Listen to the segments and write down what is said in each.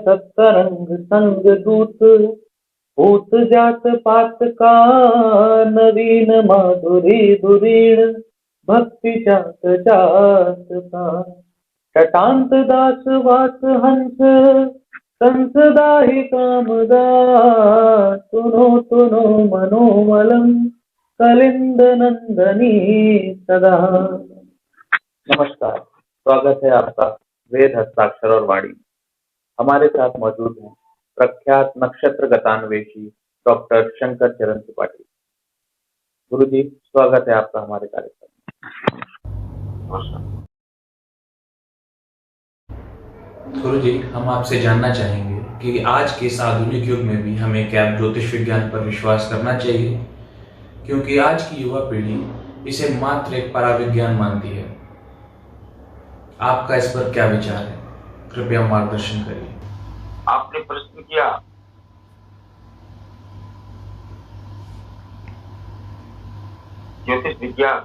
सत्संग संग दूत भूत जात पात का नवीन माधुरी धुरीण भक्ति जात जात का शतांत दास वास हंस संसदाहि कामदा सुनो सुनो मनोमलम कलिंद नंदनी सदा। नमस्कार, स्वागत है आपका वेद हस्ताक्षर और वाणी। हमारे साथ मौजूद हैं प्रख्यात नक्षत्र गतान्वेषी डॉक्टर शंकर चरण त्रिपाठी। गुरु जी, स्वागत है आपका हमारे कार्यक्रम में। गुरु जी, हम आपसे जानना चाहेंगे कि आज के इस आधुनिक युग में भी हमें क्या ज्योतिष विज्ञान पर विश्वास करना चाहिए, क्योंकि आज की युवा पीढ़ी इसे मात्र एक पराविज्ञान मानती है। आपका इस पर क्या विचार है? कृपया मार्गदर्शन करिए। आपने प्रश्न किया ज्योतिष विज्ञान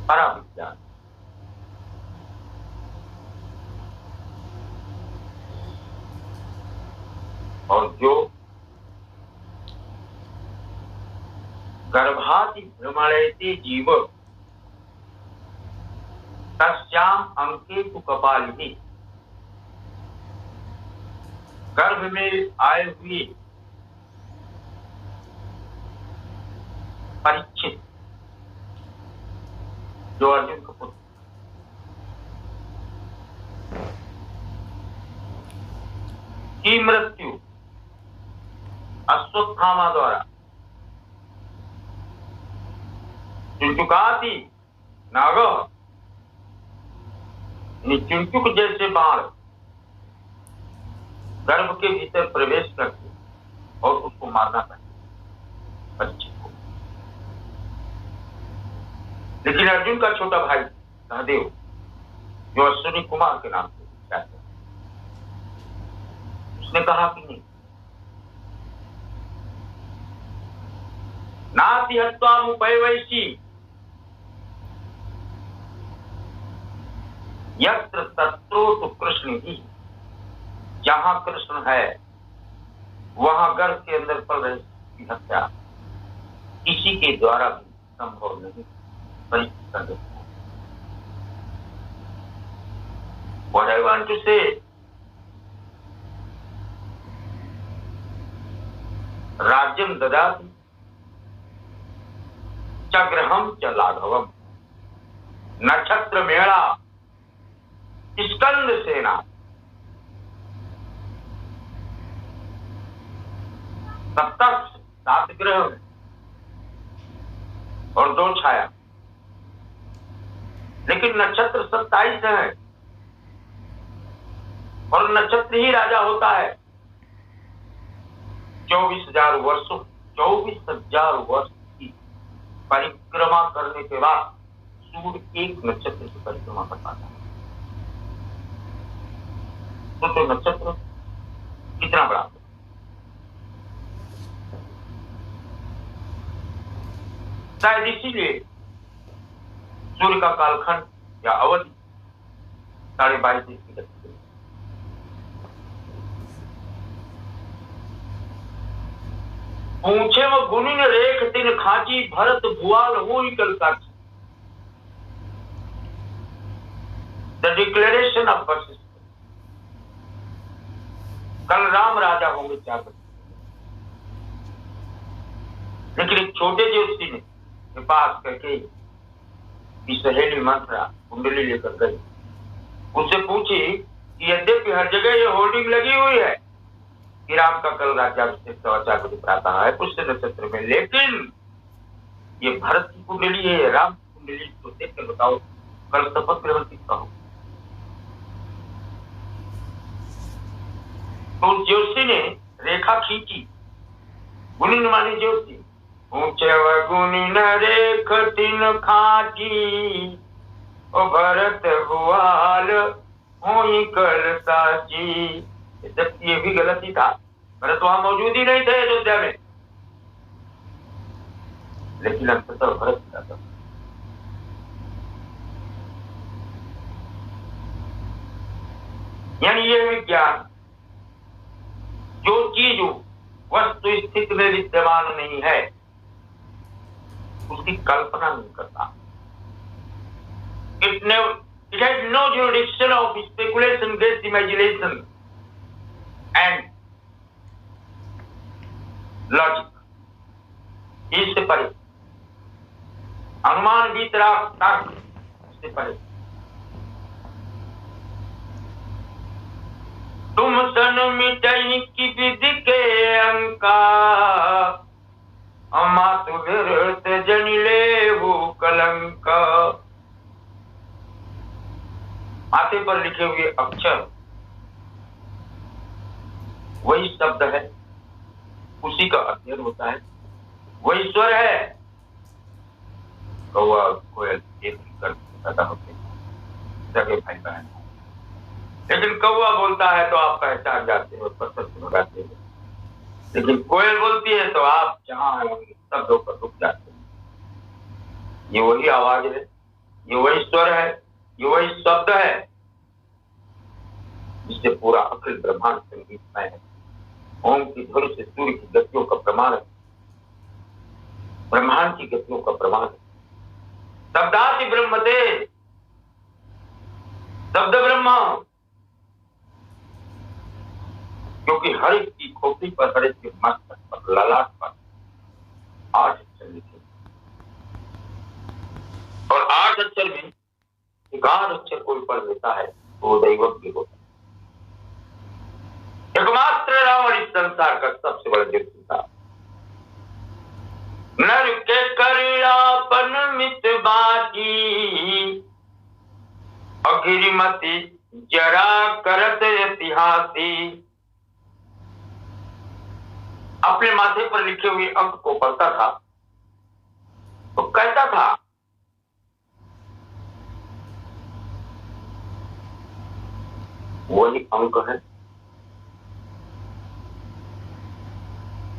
पराविज्ञान, और जो गर्भाति भ्रमणयति जीव तस्याम अंके तु कपालिनी, गर्भ में आए हुए परीक्षित जो अर्जुन का पुत्र की मृत्यु अश्वत्थामा द्वारा चुंचुकाती नाग चुंचुक जैसे बाण गर्भ के भीतर प्रवेश करके और उसको मारना चाहिए परीक्षित को। लेकिन अर्जुन का छोटा भाई सहदेव, जो अश्विनी कुमार के नाम से विख्यात है, उसने कहा कि नहीं, नाति हत्वा मुपैवैषि यत्र तत्रो तु कृष्ण ही, जहां कृष्ण है वहां गर्भ के अंदर पल रही हत्या किसी के द्वारा भी संभव नहीं। परीक्षित कर देता है। What I want to say, राज्यम ददाति च गृहं च लाघवम, नक्षत्र मेला स्कंद सेना, सप्तक 7 ग्रह और 2 छाया, लेकिन नक्षत्र 27 है और नक्षत्र ही राजा होता है। 24,000 वर्ष की परिक्रमा करने के बाद सूर्य एक नक्षत्र की परिक्रमा कर पाता है। तो नक्षत्र कितना बड़ा है? शायद इसीलिए सूर्य का कालखंड या अवधि 22.5 की गति है। पूछे वो गुनिन रेख तिन खाची, भरत भुआल हुई कलकाची। The declaration of Vashishtha. कल राम राजा होंगे 4 बजे, लेकिन एक छोटे ज्योतिषी ने के पास करके सहेली मंत्रा कुंडली लेकर गई, उससे पूछी कि यद्यपि हर जगह ये होर्डिंग लगी हुई है कि राम का कल राज्याभिषेक 4:15 बजे प्रातः है पुष्य नक्षत्र में, लेकिन ये भरत की कुंडली है, राम की कुंडली, तो देख कर बताओ कल शपथ ग्रहण किसका हो। तो ज्योतिषी ने रेखा खींची, गुनिन मानी ज्योतिषी, ऊंचे गुनिन रेख तिन खाची, ओ भरत भुआल हुई कल साची। जबकि ये भी गलत ही था, भरत वहां मौजूद ही नहीं थे अयोध्या में, लेकिन अंततः भरत था। यानी यह विज्ञान जो चीज वस्तु स्थिति में विद्यमान नहीं है उसकी कल्पना नहीं करता। It has no jurisdiction of speculation, guess, imagination and logic. इससे परे अनुमान भी तर्क से परे। तुम सन मिटाई की विधि के अंका अमातु विरत जनिले वो कलंका। माथे पर लिखे हुए अक्षर वही शब्द है, उसी का अध्ययन होता है, वही स्वर है। कौवा कोयल एक कर पैदा होते सगे भाई बहन, लेकिन कौवा बोलता है तो आप पहचान जाते हो, पत्थर से भगाते हो, लेकिन कोयल बोलती है तो आप जहां शब्दों पर रुक जाते हैं। ये वही आवाज है, ये वही स्वर है, ये वही शब्द है जिससे पूरा अखिल ब्रह्मांड संगीतमय है। ओम की ध्वनि से सूर्य की गतियों का प्रमाण है, ब्रह्मांड की गतियों का प्रमाण है। शब्दाति ब्रह्मते, शब्द ब्रह्मा, क्योंकि हर एक की खोपड़ी पर, हर एक के मस्तक पर, ललाट पर 8 अक्षर लिखे और 8 अक्षर में 8 अक्षर कोई पढ़ लेता है तो वो दैवज्ञ होता है। एकमात्र रावण इस संसार का सबसे बड़ा जंतु था। नर के करियापन मित बाकी अघिरिमति जरा करत इतिहासी। अपने माथे पर लिखे हुए अंक को पढ़ता था तो कहता था वही अंक है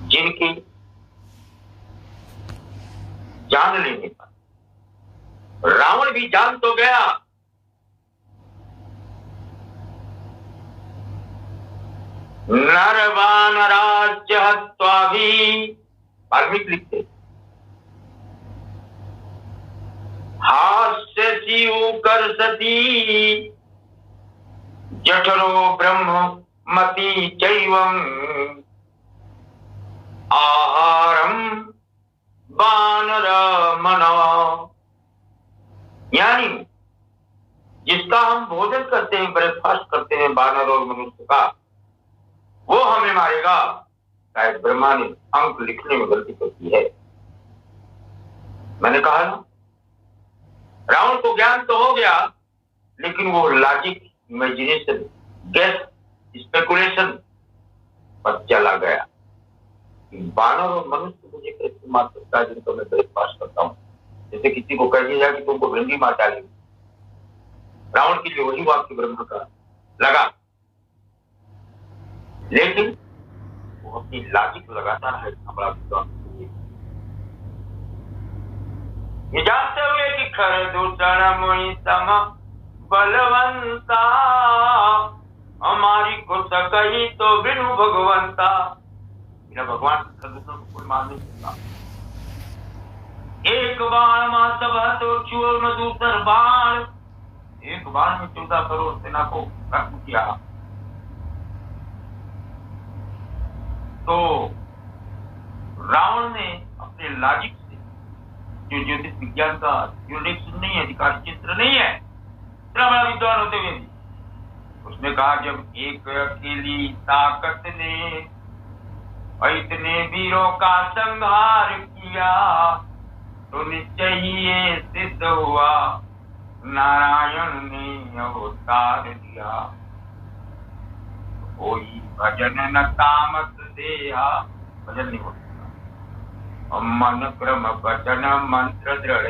जिनकी जान लेने पर रावण भी जान तो गया, नरवान राज्य हत्वा भी, वाल्मीकि लिखते, हास्य शिव कर सती जठरो ब्रह्म मति चैवम आहारम वानर मनो। यानी जिसका हम भोजन करते हैं, ब्रेकफास्ट करते हैं वानर और मनुष्य का, वो हमें मारेगा। शायद ब्रह्मा ने अंक लिखने में गलती करती है। मैंने कहा ना, रावण को ज्ञान तो हो गया लेकिन वो लॉजिक, इमेजिनेशन, गेस, स्पेकुलेशन पर चला गया। वानर और मनुष्य मुझे कैसे मार सकता है जिनको मैं ब्रेकफास्ट करता हूँ। जैसे किसी को कह दिया कि तुमको भिंडी मार डालेगी, रावण के लिए वही वाक्य ब्रह्म का लगा, लेकिन वो अपनी लॉजिक लगाता है। हमारा विद्वान ये जानते हुए कि खर दूषण मोहि सम बलवंता, हमारी को सकई तो बिनु भगवंता। मेरा भगवान प्रदूषण को कोई मान नहीं सकता। एक बाण मां सब तो चूर न दूसर बाण, एक बाण में 14 करोड़ सेना को खत्म किया। तो रावण ने अपने लॉजिक से, जो ज्योतिष विज्ञान का जुरिडिक्शन नहीं है, अधिकार चित्र नहीं है, इतना बड़ा विद्वान होते हुए भी उसने कहा जब एक अकेली ताकत ने इतने वीरों का संहार किया तो निश्चय ही ये सिद्ध हुआ नारायण ने अवतार दिया। कोई भजन न कामत देहा, भजन नहीं होता, मन क्रम वचन मंत्र दृढ़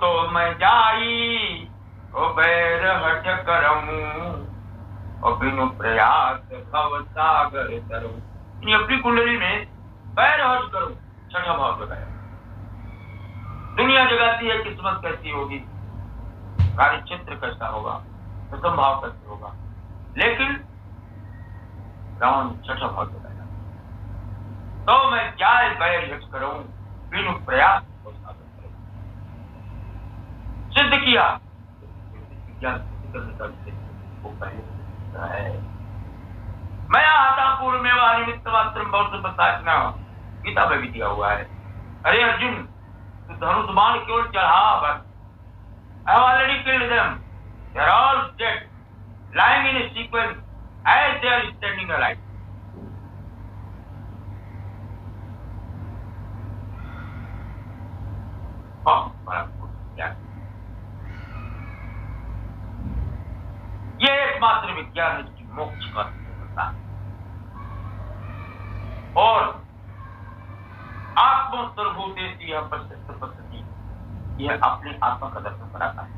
तो मैं जाई ओ बैर हट करमू और बिनु प्रयास भव सागर तरु। अपनी कुंडली में बैर हट करो, छठा भाव लगाया। दुनिया जगाती है किस्मत कैसी होगी, कार्य क्षेत्र कैसा होगा, असंभव कैसे होगा। लेकिन रावण छठा भाव चला जाता। तो मैं क्या बैर यक्ष करूं, बिनु प्रयास को साधन करूं। सिद्ध किया विज्ञान सिद्ध करने का विषय वो पहले से सिद्ध है। मैं आता पूर्व में वह निमित्त मात्र बहुत बताना गीता में भी दिया हुआ है। अरे अर्जुन, तू धनुष बाण केवल चढ़ा बस। I have already killed them. They are all dead, lying in a sequence as they are standing alive. ये एकमात्र विज्ञान इसकी मोक्ष का होता है। और आत्मस्वरूभूतेषु यह प्रसिद्ध पद्धति, यह अपने आत्मा का दर्शन कराता है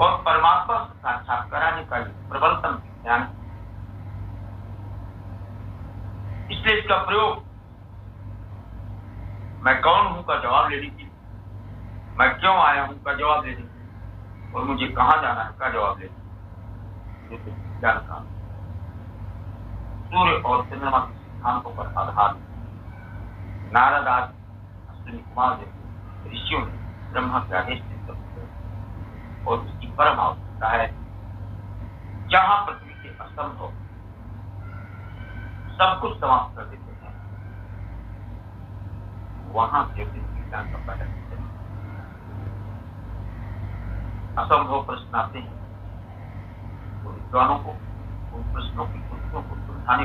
और परमात्मा से साक्षात कराने का प्रबलतम ज्ञान। इसलिए इसका प्रयोग मैं कौन हूं का जवाब लेने की, मैं क्यों आया हूं का जवाब लेने की, और मुझे कहां जाना है का जवाब लेने की ज्ञान का सूर्य और चंद्रमा के सिद्धांतों पर आधार नारद आदि अश्विनी कुमार जैसे ऋषियों ने ब्रह्मा के आदेश से और उसकी परम आवश्यकता है। जहां पृथ्वी के असंभव सब कुछ समाप्त कर देते हैं, वहां ज्योतिष विज्ञान का पहला है। असंभव प्रश्न आते हैं तो विद्वानों को उन प्रश्नों की उत्तरों को सुलझाने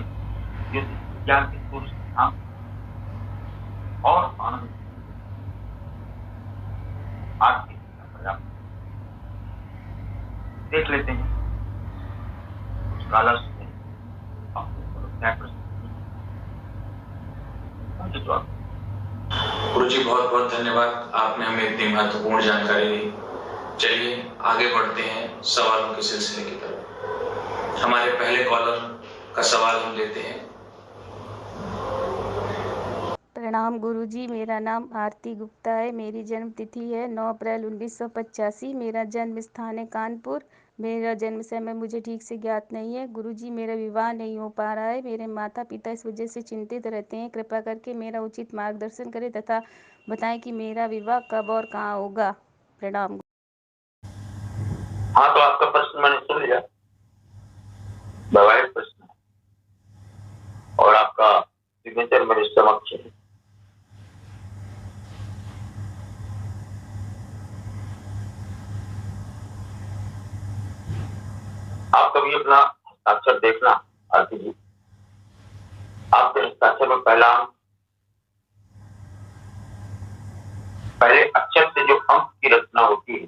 ज्योतिष विज्ञान के सूर्य सिद्धांत और आनंद आज के पर्याप्त देख लेते हैं। कुछ कालर्स ने गुरु जी बहुत बहुत धन्यवाद, आपने हमें इतनी महत्वपूर्ण जानकारी दी। चलिए आगे बढ़ते हैं सवालों के सिलसिले की तरफ। हमारे पहले कॉलर का सवाल हम लेते हैं। प्रणाम गुरुजी, मेरा नाम आरती गुप्ता है। मेरी जन्म तिथि है 9 अप्रैल 1985। मेरा जन्म स्थान है कानपुर। मेरा जन्म समय मुझे ठीक से ज्ञात नहीं है। गुरुजी, मेरा विवाह नहीं हो पा रहा है। मेरे माता पिता इस वजह से चिंतित रहते हैं। कृपा करके मेरा उचित मार्गदर्शन करें तथा बताएं कि मेरा विवाह कब और कहाँ होगा। प्रणाम। हाँ, तो आपका प्रश्न मैंने सुन लिया, वैवाहिक प्रश्न है और आपका सिग्नेचर मेरे समक्ष है। आप कभी अपना हस्ताक्षर देखना आरती जी, आपके हस्ताक्षर में पहले अक्षर से जो अंक की रचना होती है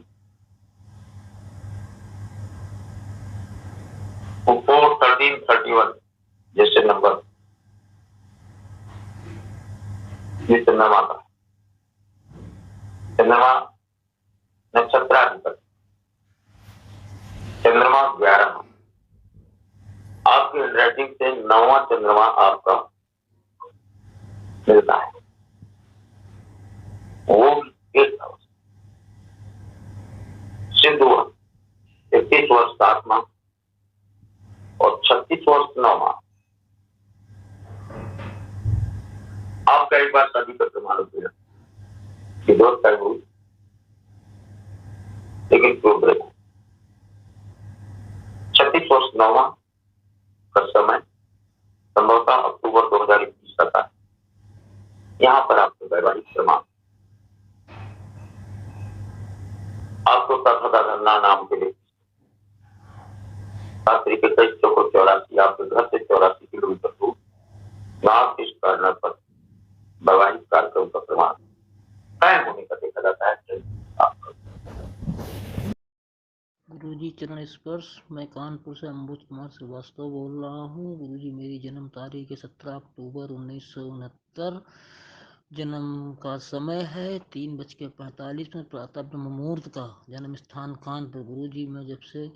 वो 4, 13, 31 जैसे नंबर ये चंद्रमा का चंद्रमा नक्षत्राधिपति चंद्रमा 11 आपके हैंडराइटिंग से 9वां चंद्रमा आपका मिलता है, वो 8 हाउस। सिंधु 31 वर्ष 7 माह और 36 वर्ष 9 माह। आपका एक बार शादी करके मालूम किया कि दोस्त तय हुई, लेकिन क्यों ब्रेक? 36 वर्ष 9 माह का समय संभवतः अक्टूबर 2021 तक है। यहाँ पर आपको वैवाहिक प्रमाण आपको तथा नाम के लिए 7 तरीके 84 आपके घर से 84 किलोमीटर दूर नाथ इस कार्नर पर वैवाहिक कार्यक्रम का प्रमाण कायम होने का देखा जाता है। गुरुजी चरण स्पर्श। मैं कानपुर से अंबुज कुमार श्रीवास्तव बोल रहा हूँ। गुरुजी, मेरी जन्म तारीख है 17 अक्टूबर 1969। जन्म का समय है 3:45 प्रातः ब्रह्म मुहूर्त का। जन्म स्थान कानपुर। गुरुजी, मैं जब से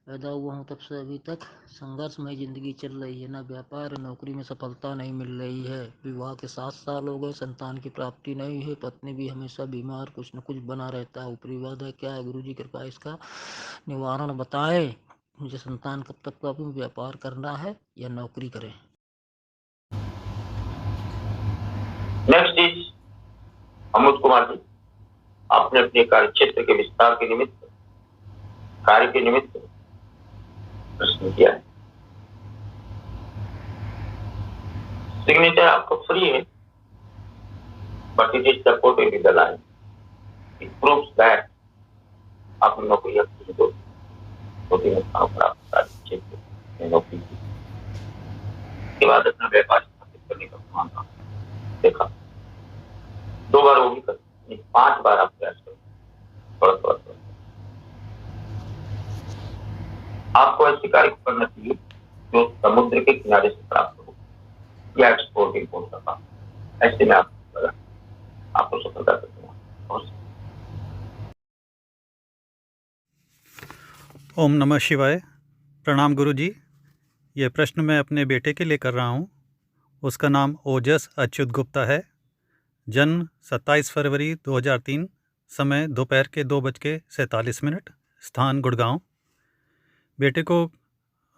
पैदा हुआ हूँ तब से अभी तक संघर्षमय ज़िंदगी चल रही है। ना व्यापार नौकरी में सफलता नहीं मिल रही है। विवाह के 7 साल हो गए, संतान की प्राप्ति नहीं है। पत्नी भी हमेशा बीमार, कुछ न कुछ बना रहता है। ऊपरी बाधा क्या है गुरुजी, कृपया इसका निवारण बताएं। मुझे संतान कब तक प्राप्त, व्यापार करना है या नौकरी करें? Next is Amod Kumar ji. आपने अपने कार्य क्षेत्र के विस्तार के निमित्त, कार्य के निमित्त प्रश्न किया है। सिग्नेचर आपको फ्री है, but it is supported with the line. It proves that आपने नौकरी अपनी दो तीन स्थानों पर आप कार्य क्षेत्र में नौकरी की, उसके बाद अपना व्यापार स्थापित करने का प्रमाण देखा। 2 बार वो भी कर, 5 बार आप प्रयास करो, थोड़ा थोड़ा। आपको ऐसे कार्य को करना चाहिए जो समुद्र के किनारे से प्राप्त हो या एक्सपोर्ट इम्पोर्ट का काम। ऐसे में आपको सफलता करना। ओम नमः शिवाय। प्रणाम गुरुजी। ये प्रश्न मैं अपने बेटे के लिए कर रहा हूँ। उसका नाम ओजस अच्युत गुप्ता है। जन्म 27 फरवरी 2003, समय दोपहर के 2:47, स्थान गुड़गांव। बेटे को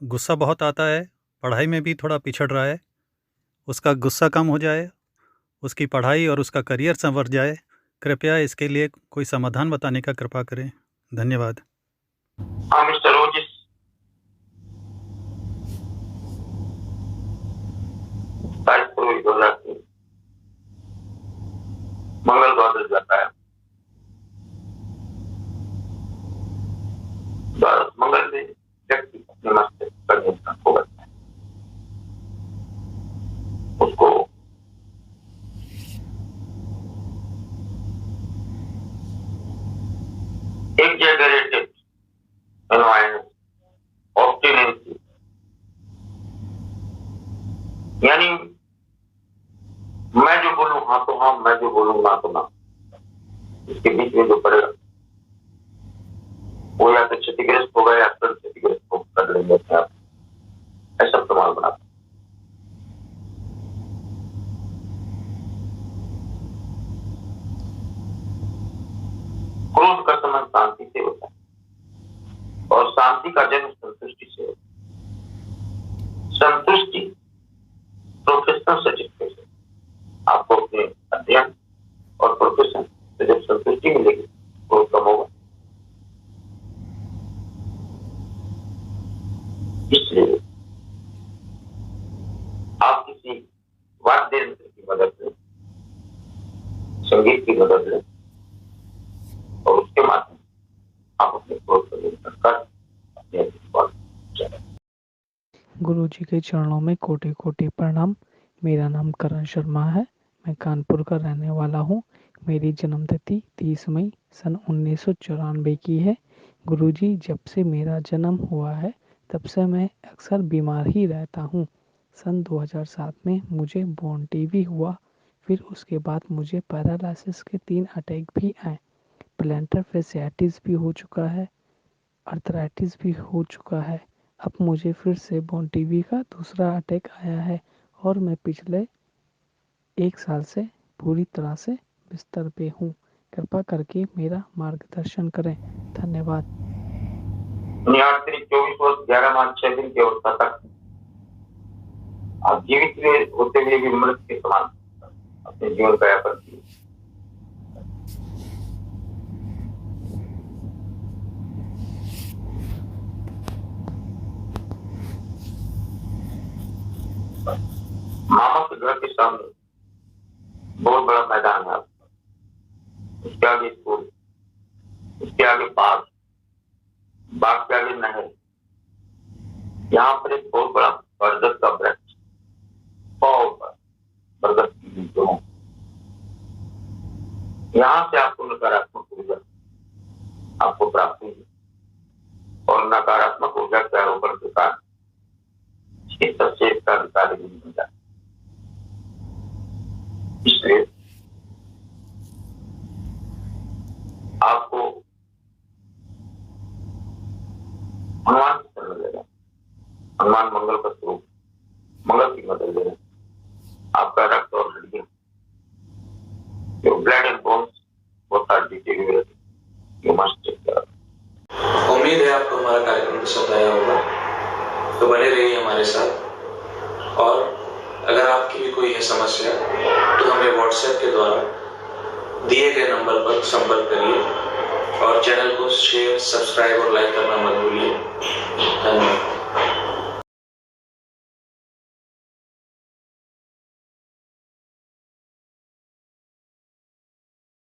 गुस्सा बहुत आता है, पढ़ाई में भी थोड़ा पिछड़ रहा है। उसका गुस्सा कम हो जाए, उसकी पढ़ाई और उसका करियर संवर जाए। कृपया इसके लिए कोई समाधान बताने का कृपा करें। धन्यवाद। हाँ मिस्टर ओजस, मंगल द्वादश जाता है। मंगल में व्यक्ति अपने मस्तिष्क पर नियंत्रण खो बैठता है। उसको exaggerated annoyance, obstinacy, यानी मैं जो बोलूं हाँ तो हाँ, मैं जो बोलूं ना तो ना, इसके बीच में जो पड़ेगा वो या तो क्षतिग्रस्त होगा या फिर क्षतिग्रस्त हो कर लेंगे अपने आप। ऐसा प्रमाण बनाता। क्रोध का संबंध शांति से होता है और शांति का जन्म संतुष्टि से होता है। संतुष्टि प्रोफेशनल सर्टिफिकेट। आपको अपने अध्ययन और प्रोफेशन से जब संतुष्टि मिलेगी तो कम होगा। इसलिए आप किसी वाद्य यंत्र की मदद लें, संगीत की मदद लें और उसके माध्यम आप अपने क्रोध को नियंत्रण कर अपने अधिकार चलाएं। गुरुजी के चरणों में कोटि कोटि प्रणाम। मेरा नाम करण शर्मा है। मैं कानपुर का रहने वाला हूँ। मेरी जन्मतिथि 30 मई सन 1994 की है। गुरुजी, जब से मेरा जन्म हुआ है तब से मैं अक्सर बीमार ही रहता हूँ। सन 2007 में मुझे बोन टीबी हुआ, फिर उसके बाद मुझे पैरालिसिस के 3 अटैक भी आए। प्लांटर फैसियाटिस भी हो चुका है, अर्थराइटिस भी हो चुका है। अब मुझे फिर से बोन टीबी का दूसरा अटैक आया है और मैं पिछले 1 साल से पूरी तरह से बिस्तर पे हूँ। कृपया करके मेरा मार्गदर्शन करें। धन्यवाद। 24 वर्ष 11 माह 6 दिन की अवस्था तक आप जीवित होते हुए भी मृत के समान अपने जीवन का यापन किए। मामा के घर के सामने बहुत बड़ा मैदान है आपका, उसके आगे स्कूल, उसके आगे पार्क, बाग के आगे नहर। यहाँ पर एक बहुत बड़ा बरगद का वृक्ष, बरगद की बीजों। यहाँ से आपको नकारात्मक ऊर्जा आपको प्राप्त हुई और नकारात्मक ऊर्जा के आरोपण के कारण इस सबसे इसका अधिकारी नहीं बन जाता। इसलिए आपको भगवान भगवान मंगल का स्वरूप, मंगल की मदद लें। आपका रक्त और हड्डियां, जो ब्लड एंड बोन्स, वो यू मस्ट टेक केयर। उम्मीद है आपको हमारा कार्यक्रम पसंद आया होगा, तो बने रहिए हमारे साथ। और अगर आपकी भी कोई है समस्या तो हमें व्हाट्सएप के द्वारा दिए गए नंबर पर संपर्क करिए और चैनल को शेयर, सब्सक्राइब और लाइक करना मत भूलिए। धन्यवाद।